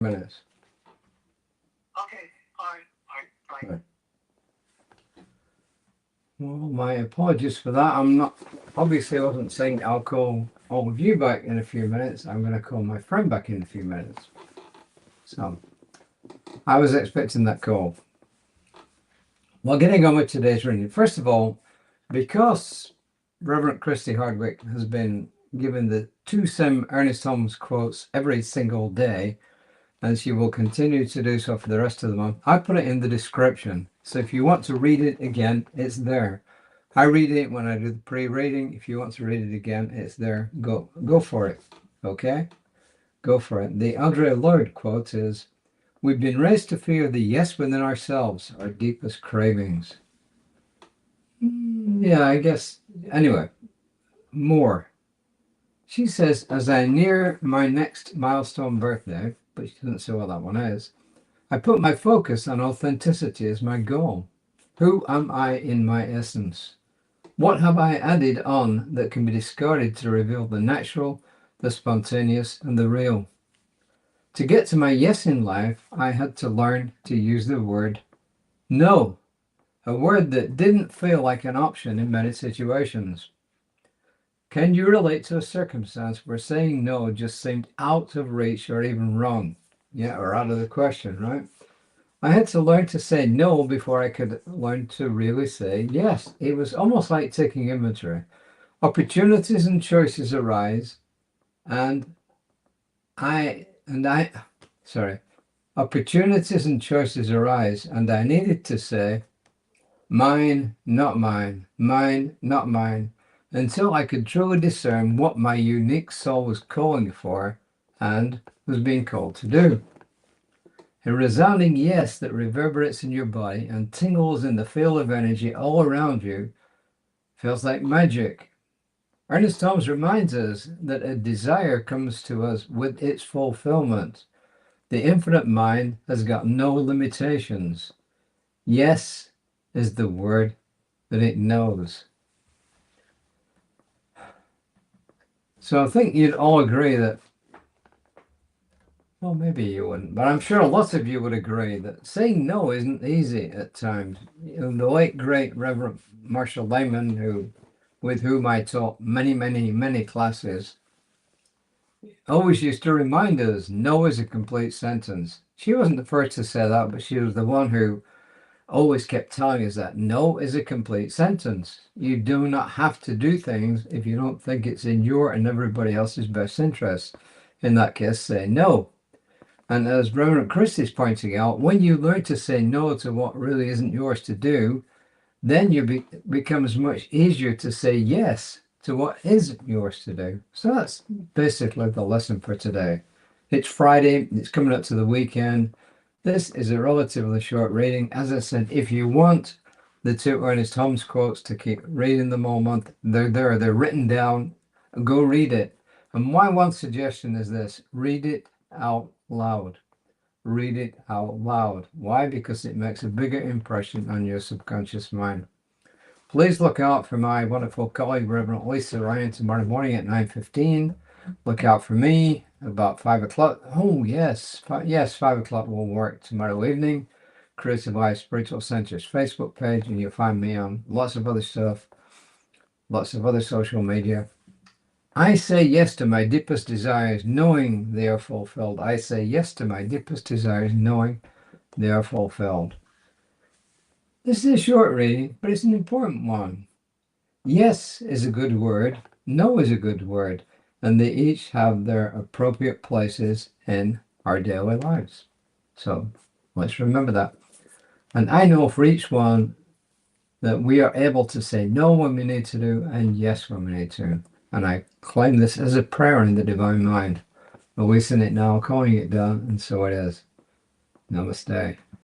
minutes. Okay, all right. Right. Well, my apologies for that. I'm not, obviously I wasn't saying I'll call all of you back in a few minutes. I'm going to call my friend back in a few minutes. So I was expecting that call. Well, getting on with today's reading. First of all, because Rev Christie Hardwick has been given the 2 Sim Ernest Holmes quotes every single day, and she will continue to do so for the rest of the month, I put it in the description. So if you want to read it again, it's there. I read it when I do the pre-reading. If you want to read it again, it's there. Go for it. Okay? Go for it. The Audre Lorde quote is, "We've been raised to fear the yes within ourselves, our deepest cravings." Yeah, I guess. Anyway, more. She says, "As I near my next milestone birthday," but she doesn't say what that one is, "I put my focus on authenticity as my goal. Who am I in my essence? What have I added on that can be discarded to reveal the natural, the spontaneous, and the real? To get to my yes in life, I had to learn to use the word no, a word that didn't feel like an option in many situations. Can you relate to a circumstance where saying no just seemed out of reach or even wrong? Yeah, or out of the question, right? I had to learn to say no before I could learn to really say yes. It was almost like taking inventory. Opportunities and choices arise, and opportunities and choices arise, and I needed to say, mine, not mine, mine, not mine, until I could truly discern what my unique soul was calling for and was being called to do. A resounding yes that reverberates in your body and tingles in the field of energy all around you feels like magic. Ernest Holmes reminds us that a desire comes to us with its fulfillment. The infinite mind has got no limitations. Yes is the word that it knows. So I think you'd all agree that, well, maybe you wouldn't, but I'm sure lots of you would agree that saying no isn't easy at times. The late, great Reverend Marshall Lehman, with whom I taught many classes, always used to remind us, no is a complete sentence. She wasn't the first to say that, but she was the one who always kept telling us that no is a complete sentence. You do not have to do things if you don't think it's in your and everybody else's best interest. In that case, say no. And as Reverend Christie is pointing out, when you learn to say no to what really isn't yours to do, then it becomes much easier to say yes to what is yours to do. So that's basically the lesson for today. It's Friday, it's coming up to the weekend. This is a relatively short reading. As I said, if you want the 2 Ernest Holmes quotes to keep reading them all month, they're there, they're written down. Go read it. And my one suggestion is this: read it out loud. Read it out loud. Why? Because it makes a bigger impression on your subconscious mind. Please look out for my wonderful colleague, Reverend Lisa Ryan, tomorrow morning at 9:15. Look out for me about 5 o'clock. Oh, yes. Yes, 5 o'clock will work tomorrow evening. Creative Life Spiritual Center's Facebook page, and you'll find me on lots of other stuff, lots of other social media. I say yes to my deepest desires, knowing they are fulfilled. I say yes to my deepest desires, knowing they are fulfilled. This is a short reading, but it's an important one. Yes is a good word. No is a good word. And they each have their appropriate places in our daily lives. So let's remember that. And I know for each one that we are able to say no when we need to do and yes when we need to. And I claim this as a prayer in the divine mind. Releasing it now, calling it done, and so it is. Namaste.